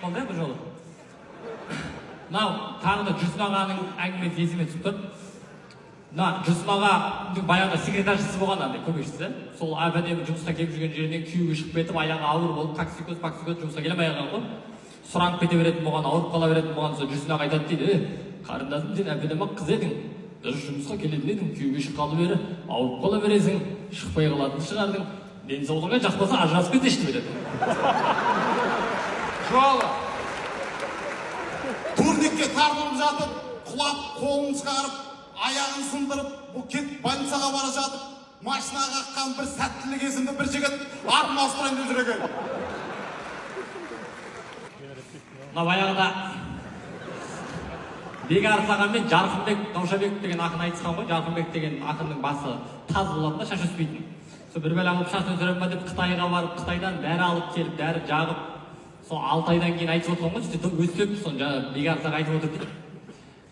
болды бұл жолы. Мынау тағы да Жүрсін ағаның әңгімесі есіме түсіп тұр. Мына Жүрсін аға баяғыда секретаршысы болған, андай көмекшісі. Сол әп-әдемі жұмысқа келіп жүрген жерінен күйеуге шығып кетіп, аяғы ауыр болып, коксикоз жұмысқа келе алмай қалған ғой. Сұранып кете беретін болған, ауырып қала беретін болған. Сол Жүрсін аға айтады дейді: қарындасым, сен әп-әдемі қыз едің, дұрыс жұмысқа келетін едің, күйеуге шыққалы бері ауырып қала бересің, шықпай қалатын шығардың, денсаулығыңа жақпаса ажырасып кетеші деп еді. Жолы турникке тартылып жатып, құлап, қолын шығарып, аяғын сындырып, бұл кетіп больницаға бара жатып, машинаға қаққан бір сәттілік есімді бір жігіт атын ауыстырайын деп жүр екен. Мына баяғыда Бекарыс ағам мен Жарқынбек Даушабеков деген ақын айтысқан ғой. Жарқынбек деген ақынның басы таз болатын да, шаш өспейтін. Сол бір бәле алып шаш өсірем ба деп Қытайға барып, Қытайдан дәрі алып келіп, дәрі жағып, сол 6 айдан кейін айтып отырған ғой. Сөйтіп өсіп, соны Бекарыс аға айтып отыр дейді.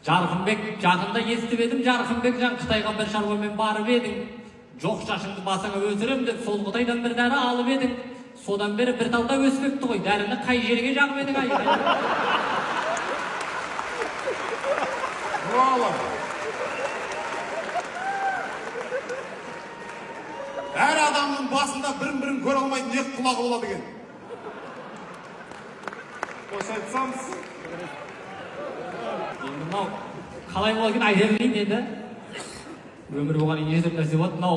Жарқынбек, жақында естіп едім, Жарқынбек жан Қытайға бір шаруамен барып едің. Жоқ шашыңды басыңа өсірем деп, сол Қытайдан бір дәрі алып едің. Содан бері бір талда өспепті ғой. Дәріні қай жерге жағып едің ай? Жолы әр адамның басында бірін көре алмайтын екі құлағы болады екен. Қош айтсамыз. Мынау қалай болады екен айта берейін енді. Өмір болған ежетіп нәрсе болады. Мынау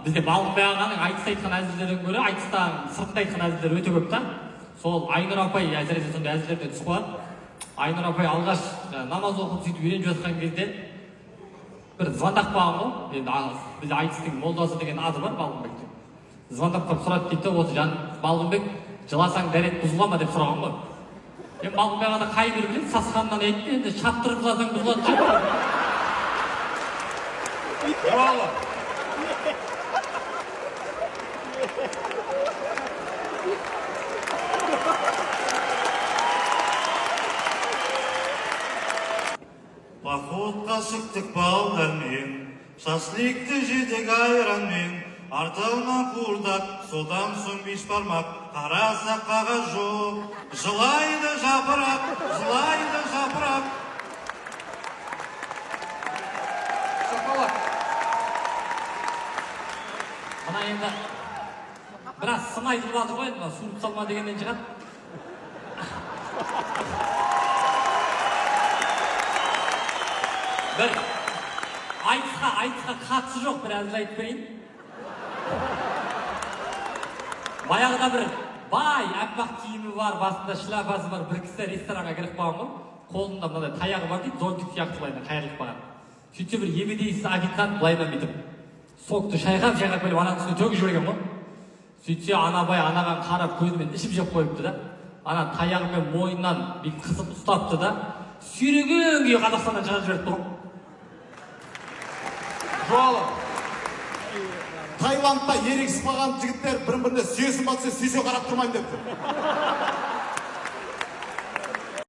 бізде Балғынбай ағаның айтыста айтқан әзілдерден гөрі айтыстан сыртында айтқан әзілдер өте көп та. Сол Айнұр апай әсіресе сондай әзілдерден түсіп қалады. Айнұр апай алғаш намаз оқып сөйтіп үйреніп жатқан кезде бір звондап қалған ғой. Енді бізде айтыстың молдасы деген аты бар Балғынбектің. Звондап қалып сұрады дейді: осы жан Балғынбек, жыласаң дәрет бұзыла ма деп сұраған ғой. Енді Балғынбай аға да қай бір біледі, сасқанынан айтты, енді шаптырып жыласаң бұзылатын шығар. Жолы Походқа шықтық балдармен, шашликті жедік айранмен, артынан қуырдақ, содан соң беш бармақ, қарасақ қағаз жоқ, жылайды жапырақ, жылайды жапырақ. шапалақ. Мына енді біраз сын айтылып жатыр ғой, енді суырып салма дегеннен шығады. Бір айтысқа қатысы жоқ бір әзіл айтып берейін. Баяғыда бір бай, аппақ киімі бар, басында шляпасы бар бір кісі ресторанға кіріп қалған ғой. Қолында мынандай таяғы бар дейді, зонтик сияқтылайынан қайырылып қалған. Сөйтсе бір ебедейсіз официант былайынан бүйтіп сокты шайқап келіп ананың үстіне төгіп жіберген ғой. Сөйтсе ана бай анаған қарап көзімен ішіп жеп қойыпты да. Ана таяғымен мойнынан бір қысып ұстапты да, сүйреген күйі Қазақстаннан шығарып жіберіпті ғой. Жолы Таиландта ерегісіп қалған жігіттер бірін-біріне сүйесін батса сүйсе қарап тұрмайын депті.